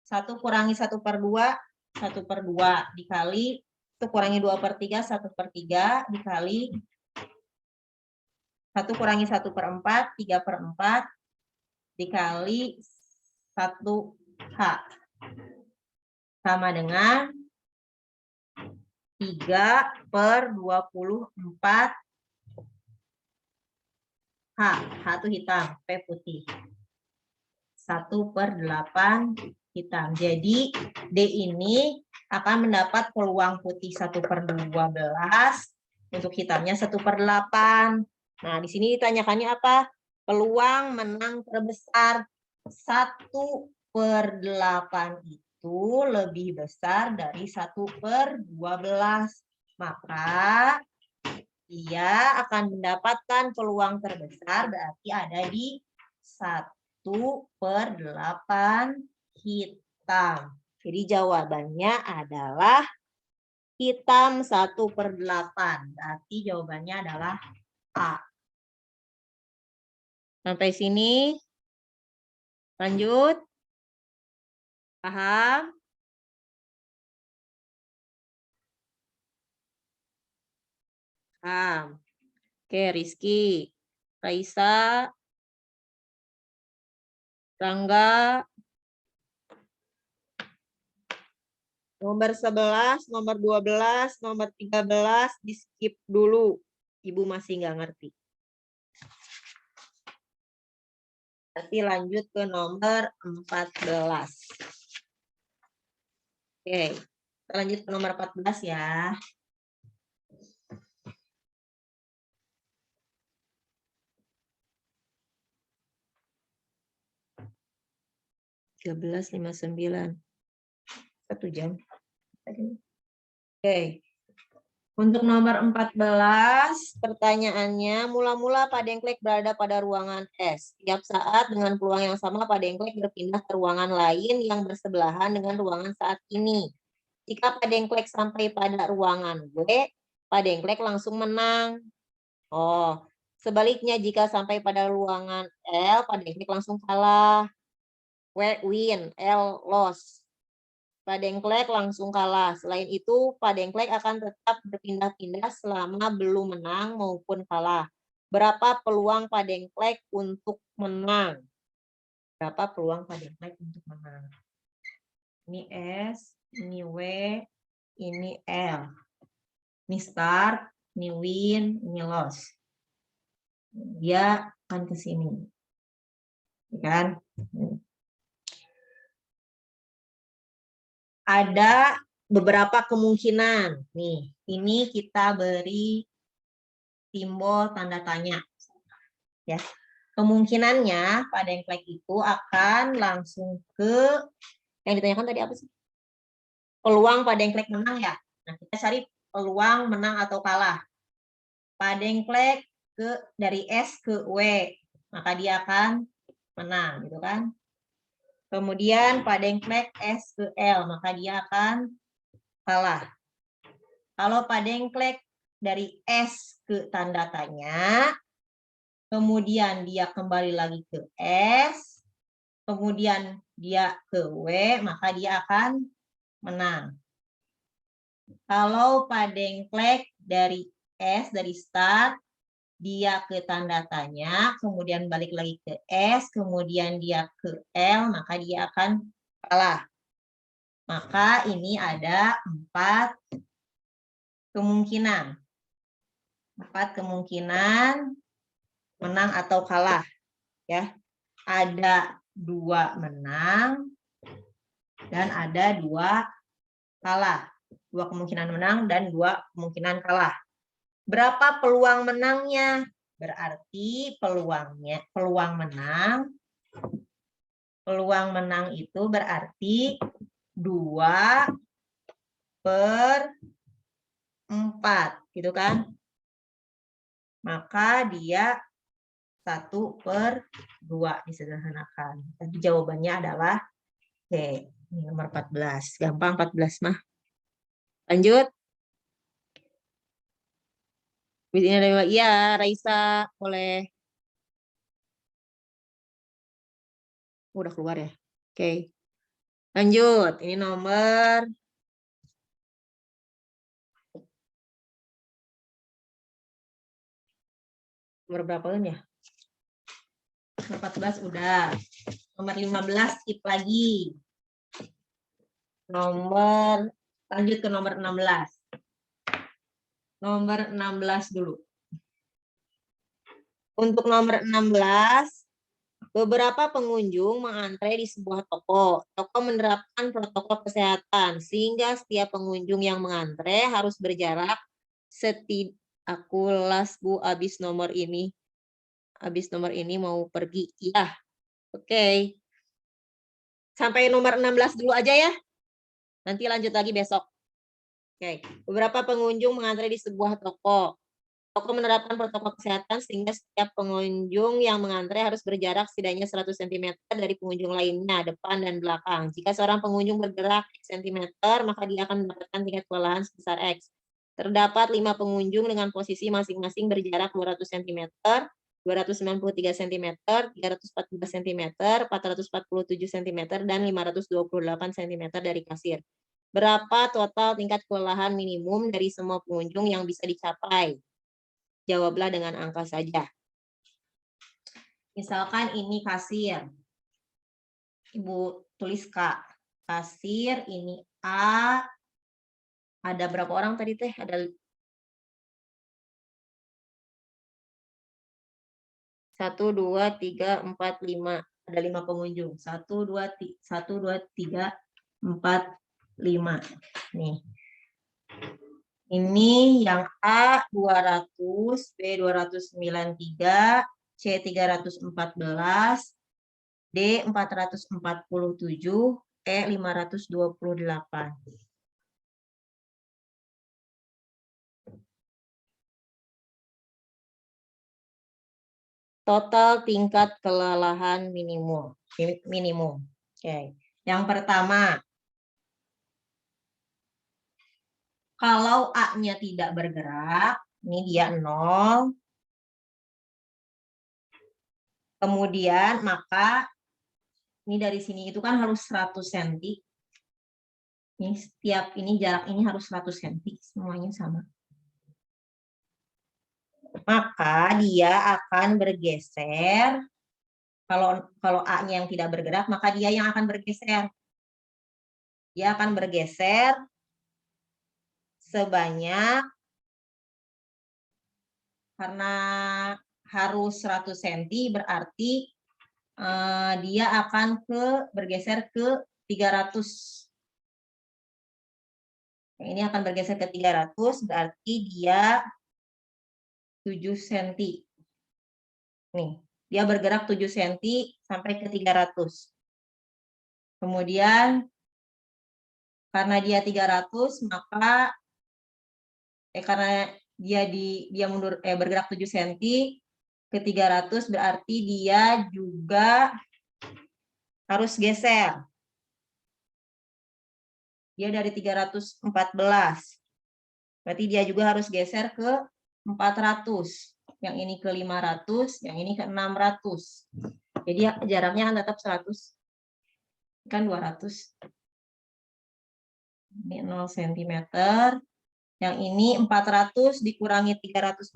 1 kurangi 1/2, 1/2 dikali 1 kurangi 2/3, 1/3 dikali 1 kurangi 1/4, 3/4 dikali 1H sama dengan 3/24 H. H itu hitam, P putih. 1/8 hitam. Jadi D ini akan mendapat peluang putih 1/12, untuk hitamnya 1/8. Nah, di sini ditanyakannya apa? Peluang menang terbesar 1/8 itu lebih besar dari 1/12. Maka dia akan mendapatkan peluang terbesar berarti ada di 1/8 hitam. Jadi jawabannya adalah hitam 1/8. Berarti jawabannya adalah A. Sampai sini. Lanjut. Paham? Paham. Oke, Rizky. Raisa. Rangga. Nomor 11, nomor 12, nomor 13 di skip dulu. Ibu masih nggak ngerti. Nanti lanjut ke nomor 14. Oke, kita lanjut ke nomor 14 ya. Belas 59. 1 jam. Oke. Untuk nomor 14, pertanyaannya, mula-mula Pak Dengklek berada pada ruangan S. Setiap saat dengan peluang yang sama, Pak Dengklek berpindah ke ruangan lain yang bersebelahan dengan ruangan saat ini. Jika Pak Dengklek sampai pada ruangan W, Pak Dengklek langsung menang. Oh, sebaliknya jika sampai pada ruangan L, Pak Dengklek langsung kalah. Win, L loss. Pak Dengklek langsung kalah. Selain itu, Pak Dengklek akan tetap berpindah-pindah selama belum menang maupun kalah. Berapa peluang Pak Dengklek untuk menang? Berapa peluang Pak Dengklek untuk menang? Ini S, ini W, ini L. Ini start, ini win, ini loss. Dia akan ke sini. Kan? Ada beberapa kemungkinan. Nih, ini kita beri simbol tanda tanya. Ya. Kemungkinannya Pak Dengklek itu akan langsung ke yang ditanyakan tadi apa sih? Peluang Pak Dengklek menang ya. Nah, kita cari peluang menang atau kalah. Pak Dengklek dari S ke W, maka dia akan menang, gitu kan? Kemudian Pak Dengklek S ke L, maka dia akan kalah. Kalau Pak Dengklek dari S ke tanda tanya, kemudian dia kembali lagi ke S, kemudian dia ke W, maka dia akan menang. Kalau Pak Dengklek dari S, dari start, dia ke tanda tanya, kemudian balik lagi ke S, kemudian dia ke L, maka dia akan kalah. Maka ini ada 4 kemungkinan. 4 kemungkinan menang atau kalah. Ya. Ada 2 menang dan ada 2 kalah. 2 kemungkinan menang dan 2 kemungkinan kalah. Berapa peluang menangnya? Berarti peluang menang itu berarti 2/4, gitu kan? Maka dia 1/2 disederhanakan. Jadi jawabannya adalah C, nomor 14. Gampang 14 mah. Lanjut. Iya, Raisa, boleh. Udah keluar ya? Oke. Lanjut. Ini nomor berapa kan ya? 14 udah. Nomor 15 skip lagi. Lanjut ke nomor 16. Nomor 16 dulu. Untuk nomor 16, beberapa pengunjung mengantre di sebuah toko. Toko menerapkan protokol kesehatan, sehingga setiap pengunjung yang mengantre harus berjarak aku las Bu, habis nomor ini mau pergi. Iya, oke. Sampai nomor 16 dulu aja ya. Nanti lanjut lagi besok. Oke. Beberapa pengunjung mengantre di sebuah toko. Toko menerapkan protokol kesehatan sehingga setiap pengunjung yang mengantre harus berjarak setidaknya 100 cm dari pengunjung lainnya, depan dan belakang. Jika seorang pengunjung bergerak X cm, maka dia akan mendapatkan tingkat kelelahan sebesar X. Terdapat 5 pengunjung dengan posisi masing-masing berjarak 200 cm, 293 cm, 314 cm, 447 cm, dan 528 cm dari kasir. Berapa total tingkat kelelahan minimum dari semua pengunjung yang bisa dicapai? Jawablah dengan angka saja. Misalkan ini kasir. Ibu tulis K. Kasir, ini A, Ada berapa orang tadi teh? Ada 1, 2, 3, 4, 5. Ada 5 pengunjung. 1, 2, 3, 4, 5. Nih. Ini yang A 200, B 293, C 314, D 447, E 528. Total tingkat kelelahan minimum. Oke. Yang pertama, kalau A-nya tidak bergerak, ini dia 0. Kemudian maka ini dari sini itu kan harus 100 cm. Ini setiap ini jarak ini harus 100 cm, semuanya sama. Maka dia akan bergeser. Kalau A-nya yang tidak bergerak, maka dia yang akan bergeser. Dia akan bergeser sebanyak, karena harus 100 cm, berarti dia akan bergeser ke 300. Ini akan bergeser ke 300, berarti dia 7 cm. Nih, dia bergerak 7 cm sampai ke 300. Kemudian karena dia 300, maka karena dia mundur bergerak 7 cm ke 300, berarti dia juga harus geser. Dia dari 314. Berarti dia juga harus geser ke 400. Yang ini ke 500, yang ini ke 600. Jadi jaraknya tetap 100. Kan 200. Ini 0 cm. Yang ini 400 dikurangi 314,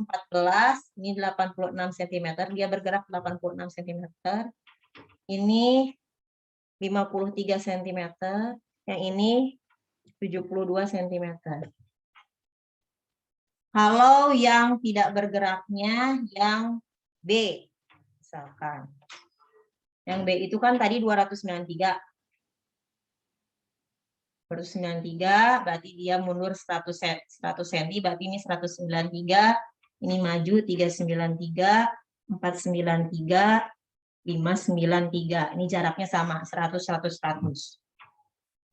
ini 86 cm. Dia bergerak 86 cm. Ini 53 cm. Yang ini 72 cm. Kalau yang tidak bergeraknya yang B, misalkan. Yang B itu kan tadi 293. 193, berarti dia mundur 100 cm, berarti ini 193, ini maju 393, 493, 593. Ini jaraknya sama, 100, 100, 100.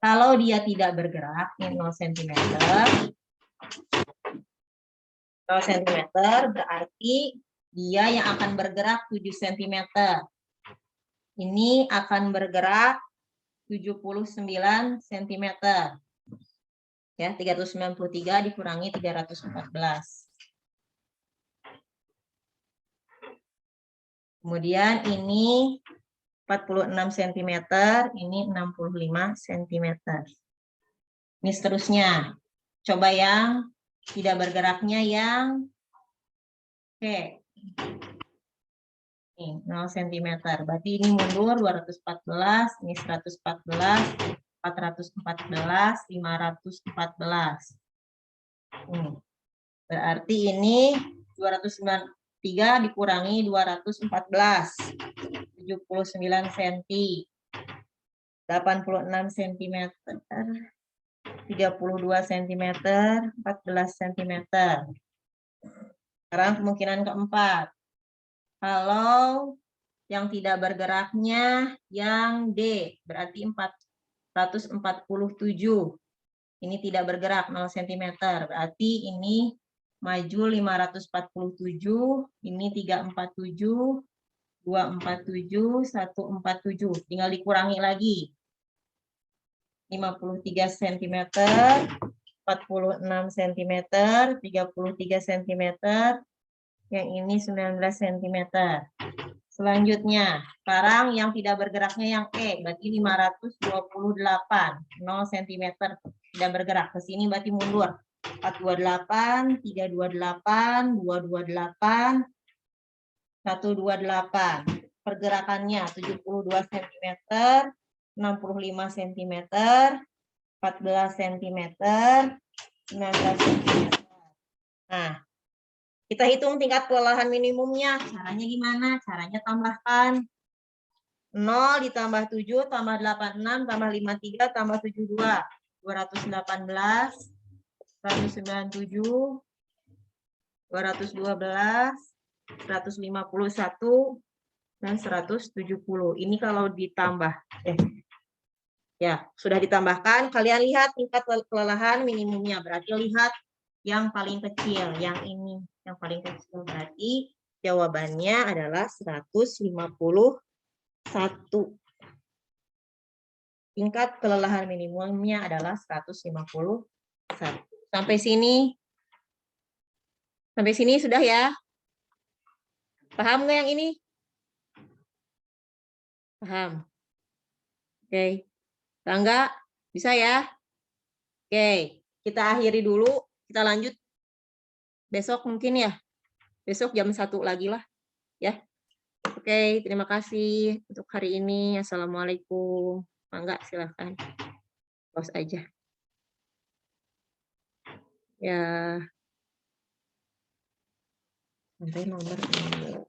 Kalau dia tidak bergerak, ini 0 cm. 0 cm berarti dia yang akan bergerak 7 cm. Ini akan bergerak 79 cm. Ya, 393 dikurangi 314. Kemudian ini 46 cm, ini 65 cm. Ini seterusnya. Coba yang tidak bergeraknya yang oke. Nih, 0 cm. Berarti ini mundur 214, ini 114, 414, 514. Berarti ini 293 dikurangi 214. 79 cm. 86 cm. 32 cm, 14 cm. Sekarang kemungkinan keempat. Kalau yang tidak bergeraknya yang D, berarti 447. Ini tidak bergerak 0 cm. Berarti ini maju 547, ini 347, 247, 147. Tinggal dikurangi lagi. 53 cm, 46 cm, 33 cm, yang ini 19 cm. Selanjutnya, sekarang yang tidak bergeraknya yang E, berarti 528, 0 cm tidak bergerak. Ke sini berarti mundur. 428, 328, 228, 128. Pergerakannya 72 cm, 65 cm, 14 cm, 19 cm. Nah, kita hitung tingkat kelelahan minimumnya. Caranya gimana? Caranya tambahkan. 0 ditambah 7 tambah 86 tambah 53 tambah 72. 218, 197, 212, 151, dan 170. Ini kalau ditambah. Ya, sudah ditambahkan. Kalian lihat tingkat kelelahan minimumnya. Berarti lihat yang paling kecil. Yang ini. Yang paling kecil. Berarti jawabannya adalah 151. Tingkat kelelahan minimumnya adalah 151. Sampai sini. Sampai sini sudah ya? Paham nggak yang ini? Paham? Oke. Enggak? Bisa ya? Oke. Kita akhiri dulu. Kita lanjut besok mungkin ya. Besok jam 1 lagi lah. Ya. Oke. Terima kasih untuk hari ini. Assalamualaikum. Enggak, silahkan. Close aja. Ya. Sampai nomor 6.